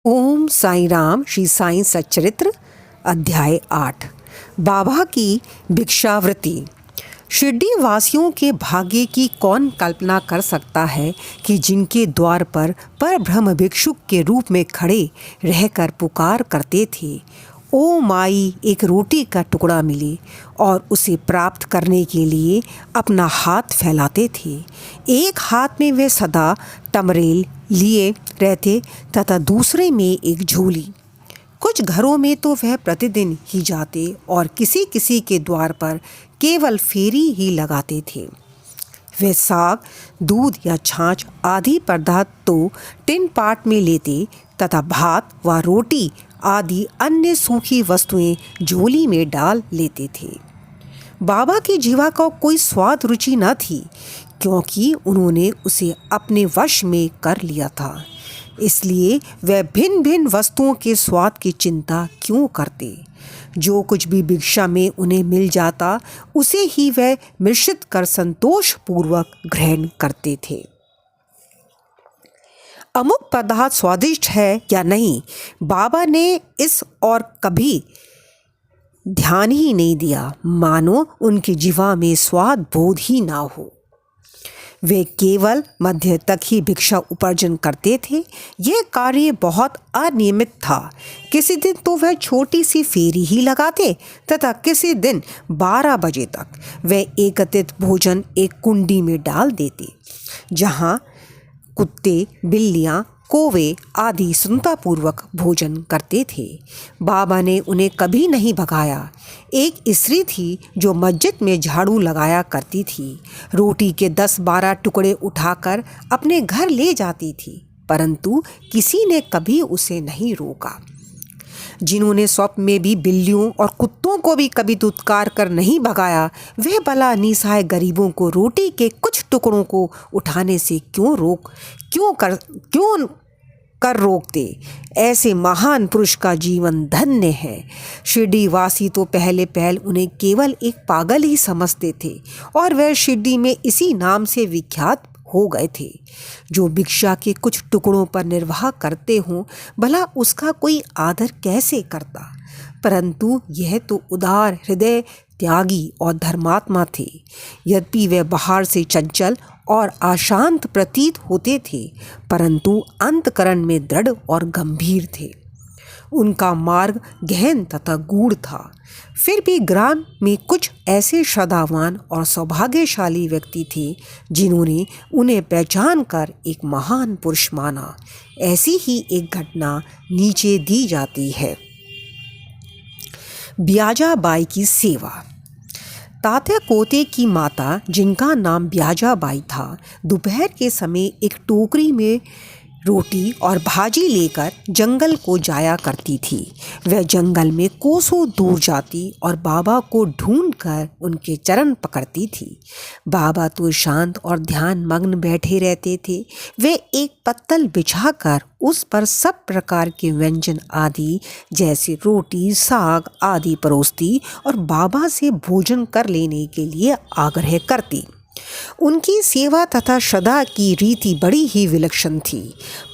ओम साई राम। श्री साईं सच्चरित्र अध्याय 8। बाबा की भिक्षावृत्ति। शिरडी वासियों के भाग्य की कौन कल्पना कर सकता है कि जिनके द्वार पर ब्रह्म भिक्षुक के रूप में खड़े रहकर पुकार करते थे, ओ माई एक रोटी का टुकड़ा मिले, और उसे प्राप्त करने के लिए अपना हाथ फैलाते थे। एक हाथ में वे सदा टमरेल लिए रहते तथा दूसरे में एक झोली। कुछ घरों में तो वह प्रतिदिन ही जाते और किसी किसी के द्वार पर केवल फेरी ही लगाते थे। वे साग, दूध या छाछ आदि पदार्थ तो टिन पाट में लेते तथा भात व रोटी आदि अन्य सूखी वस्तुएं झोली में डाल लेते थे। बाबा की जीवा को कोई स्वाद रुचि न थी, क्योंकि उन्होंने उसे अपने वश में कर लिया था। इसलिए वह भिन्न भिन्न वस्तुओं के स्वाद की चिंता क्यों करते। जो कुछ भी भिक्षा में उन्हें मिल जाता, उसे ही वह मिश्रित कर संतोषपूर्वक ग्रहण करते थे। अमुक पदार्थ स्वादिष्ट है या नहीं, बाबा ने इस और कभी ध्यान ही नहीं दिया, मानो उनकी जीवा में स्वाद बोध ही ना हो। वे केवल मध्य तक ही भिक्षा उपार्जन करते थे। यह कार्य बहुत अनियमित था। किसी दिन तो वह छोटी सी फेरी ही लगाते तथा किसी दिन 12 बजे तक वे एकत्रित भोजन एक कुंडी में डाल देते, जहाँ कुत्ते, बिल्लियाँ, कौवे आदि सुंदरपूर्वक भोजन करते थे। बाबा ने उन्हें कभी नहीं भगाया। एक स्त्री थी जो मस्जिद में झाड़ू लगाया करती थी। रोटी के 10-12 टुकड़े उठाकर अपने घर ले जाती थी, परंतु किसी ने कभी उसे नहीं रोका। जिन्होंने स्वप्न में भी बिल्लियों और कुत्तों को भी कभी दुत्कार कर नहीं भगाया, वे भला निसहाय गरीबों को रोटी के कुछ टुकड़ों को उठाने से क्यों कर रोकते। ऐसे महान पुरुष का जीवन धन्य है। शिरडी वासी तो पहले उन्हें केवल एक पागल ही समझते थे, और वह शिरडी में इसी नाम से विख्यात हो गए थे। जो भिक्षा के कुछ टुकड़ों पर निर्वाह करते हों, भला उसका कोई आदर कैसे करता। परंतु यह तो उदार हृदय, त्यागी और धर्मात्मा थे। यद्यपि वे बाहर से चंचल और अशांत प्रतीत होते थे, परंतु अंतकरण में दृढ़ और गंभीर थे। उनका मार्ग गहन तथा गूढ़ था। फिर भी ग्राम में कुछ ऐसे श्रद्धावान और सौभाग्यशाली व्यक्ति थे जिन्होंने उन्हें पहचान कर एक महान पुरुष माना। ऐसी ही एक घटना नीचे दी जाती है। ब्याजाबाई की सेवा। तात्या कोते की माता, जिनका नाम ब्याजाबाई था, दोपहर के समय एक टोकरी में रोटी और भाजी लेकर जंगल को जाया करती थी। वह जंगल में कोसों दूर जाती और बाबा को ढूंढकर उनके चरण पकड़ती थी। बाबा तो शांत और ध्यान मग्न बैठे रहते थे। वे एक पत्तल बिछाकर उस पर सब प्रकार के व्यंजन आदि जैसे रोटी, साग आदि परोसती और बाबा से भोजन कर लेने के लिए आग्रह करती। उनकी सेवा तथा श्रद्धा की रीति बड़ी ही विलक्षण थी।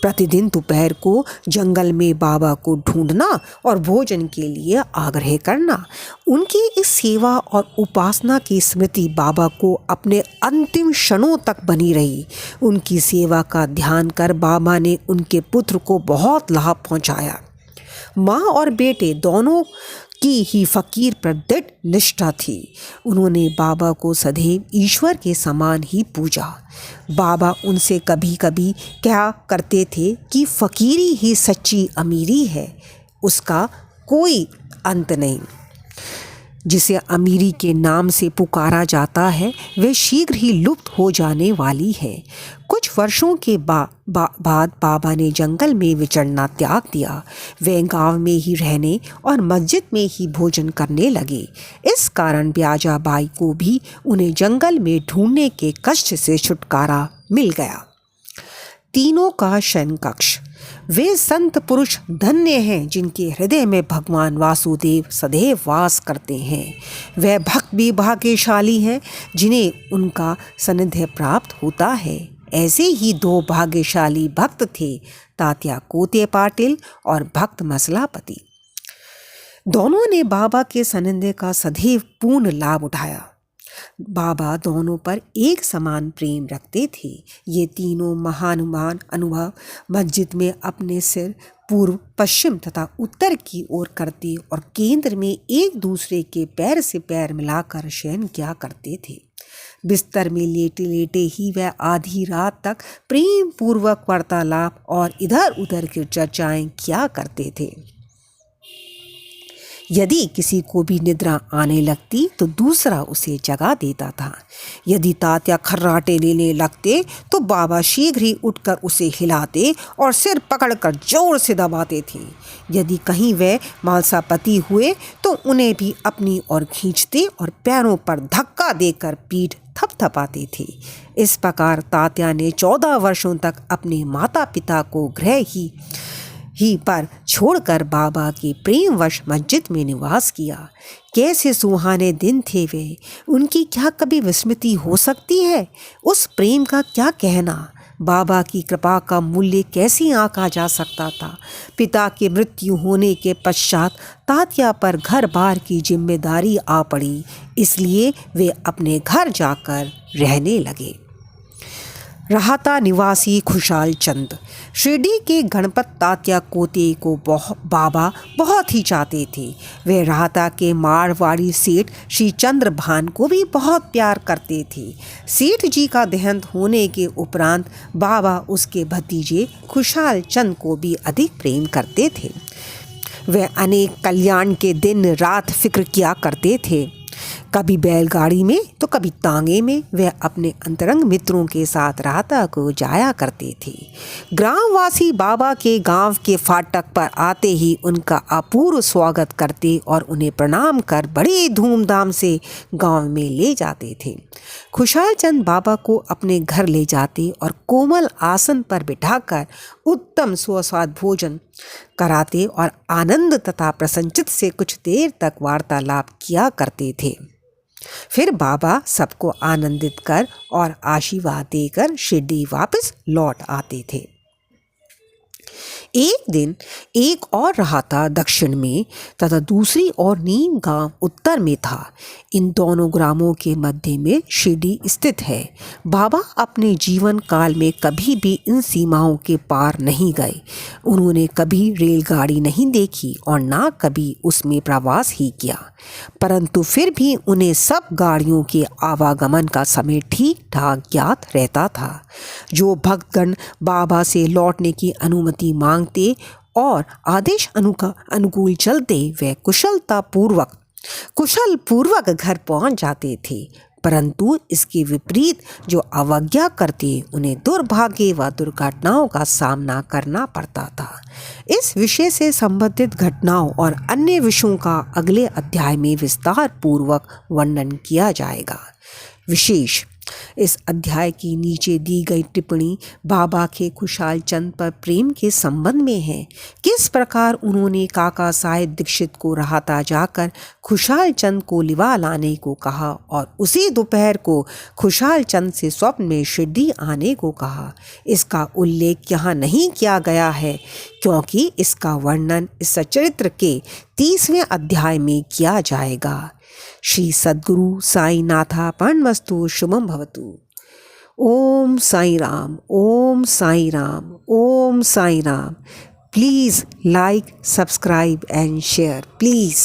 प्रतिदिन दोपहर को जंगल में बाबा को ढूंढना और भोजन के लिए आग्रह करना। उनकी इस सेवा और उपासना की स्मृति बाबा को अपने अंतिम क्षणों तक बनी रही। उनकी सेवा का ध्यान कर बाबा ने उनके पुत्र को बहुत लाभ पहुंचाया। माँ और बेटे दोनों की ही फकीर पर दृढ़ निष्ठा थी। उन्होंने बाबा को सदैव ईश्वर के समान ही पूजा। बाबा उनसे कभी कभी क्या करते थे कि फकीरी ही सच्ची अमीरी है, उसका कोई अंत नहीं। जिसे अमीरी के नाम से पुकारा जाता है, वह शीघ्र ही लुप्त हो जाने वाली है। कुछ वर्षों के बाद बाबा ने जंगल में विचरना त्याग दिया। वे गांव में ही रहने और मस्जिद में ही भोजन करने लगे। इस कारण ब्याजाबाई को भी उन्हें जंगल में ढूंढने के कष्ट से छुटकारा मिल गया। तीनों का शयन कक्ष। वे संत पुरुष धन्य हैं जिनके हृदय में भगवान वासुदेव सदैव वास करते हैं। वह भक्त भी भाग्यशाली हैं जिन्हें उनका सानिध्य प्राप्त होता है। ऐसे ही दो भाग्यशाली भक्त थे, तात्या कोते पाटिल और भक्त मसलापति। दोनों ने बाबा के सानिध्य का सदैव पूर्ण लाभ उठाया। बाबा दोनों पर एक समान प्रेम रखते थे। ये तीनों महानुभाव अनुभव मस्जिद में अपने सिर पूर्व, पश्चिम तथा उत्तर की ओर करते और केंद्र में एक दूसरे के पैर से पैर मिलाकर शयन किया करते थे। बिस्तर में लेटे लेटे ही वह आधी रात तक प्रेम पूर्वक वार्तालाप और इधर उधर की चर्चाएं किया करते थे। यदि किसी को भी निद्रा आने लगती तो दूसरा उसे जगा देता था। यदि तात्या खर्राटे लेने लगते तो बाबा शीघ्र ही उठकर उसे हिलाते और सिर पकड़कर जोर से दबाते थे। यदि कहीं वे मालसापति हुए तो उन्हें भी अपनी ओर खींचते और पैरों पर धक्का देकर पीठ थपथपाते थे। इस प्रकार तात्या ने 14 वर्षों तक अपने माता पिता को गृह ही पर छोड़कर बाबा के प्रेमवश मस्जिद में निवास किया। कैसे सुहाने दिन थे वे, उनकी क्या कभी विस्मृति हो सकती है? उस प्रेम का क्या कहना, बाबा की कृपा का मूल्य कैसे आंका जा सकता था? पिता के मृत्यु होने के पश्चात तात्या पर घर बार की जिम्मेदारी आ पड़ी, इसलिए वे अपने घर जाकर रहने लगे। राहता निवासी खुशहाल चंद। शिरडी के गणपत तात्या कोते को बाबा बहुत ही चाहते थे। वे राहता के मारवाड़ी सेठ श्री चंद्रभान को भी बहुत प्यार करते थे। सेठ जी का देहांत होने के उपरांत बाबा उसके भतीजे खुशहाल चंद को भी अधिक प्रेम करते थे। वे अनेक कल्याण के दिन रात फिक्र किया करते थे। कभी बैलगाड़ी में तो कभी तांगे में वे अपने अंतरंग मित्रों के साथ राहता को जाया करते थे। ग्रामवासी बाबा के गांव के फाटक पर आते ही उनका अपूर्व स्वागत करते और उन्हें प्रणाम कर बड़े धूमधाम से गांव में ले जाते थे। खुशहाल चंद बाबा को अपने घर ले जाते और कोमल आसन पर बिठाकर उत्तम सुस्वादु भोजन कराते और आनंद तथा प्रसन्नचित से कुछ देर तक वार्तालाप किया करते थे। फिर बाबा सबको आनंदित कर और आशीर्वाद देकर शिरडी वापस लौट आते थे। एक दिन एक और राहता दक्षिण में तथा दूसरी ओर नीम गांव उत्तर में था। इन दोनों ग्रामों के मध्य में शिरडी स्थित है। बाबा अपने जीवन काल में कभी भी इन सीमाओं के पार नहीं गए। उन्होंने कभी रेलगाड़ी नहीं देखी और ना कभी उसमें प्रवास ही किया, परंतु फिर भी उन्हें सब गाड़ियों के आवागमन का समय ठीक ठाक ज्ञात रहता था। जो भक्तगण बाबा से लौटने की अनुमति मांगते और आदेश अनुकूल चलते, वे कुशल पूर्वक घर पहुंच जाते थे, परंतु इसके विपरीत जो अवज्ञा करते उन्हें दुर्भाग्य व दुर्घटनाओं का सामना करना पड़ता था। इस विषय से संबंधित घटनाओं और अन्य विषयों का अगले अध्याय में विस्तार पूर्वक वर्णन किया जाएगा। विशेष इस अध्याय की नीचे दी गई टिप्पणी बाबा के खुशहाल चंद पर प्रेम के संबंध में है। किस प्रकार उन्होंने काका साहेब दीक्षित को राहता जाकर खुशहाल चंद को लिवा लाने को कहा और उसी दोपहर को खुशहाल चंद से स्वप्न में शिरडी आने को कहा, इसका उल्लेख यहाँ नहीं किया गया है, क्योंकि इसका वर्णन इस सचरित्र के 30वें अध्याय में किया जाएगा। श्री सद्गुरु साई नाथार्पणमस्तु। शुभम भवतु। Om Sai Ram, Om Sai Ram, Om Sai Ram. Please like, subscribe and share please.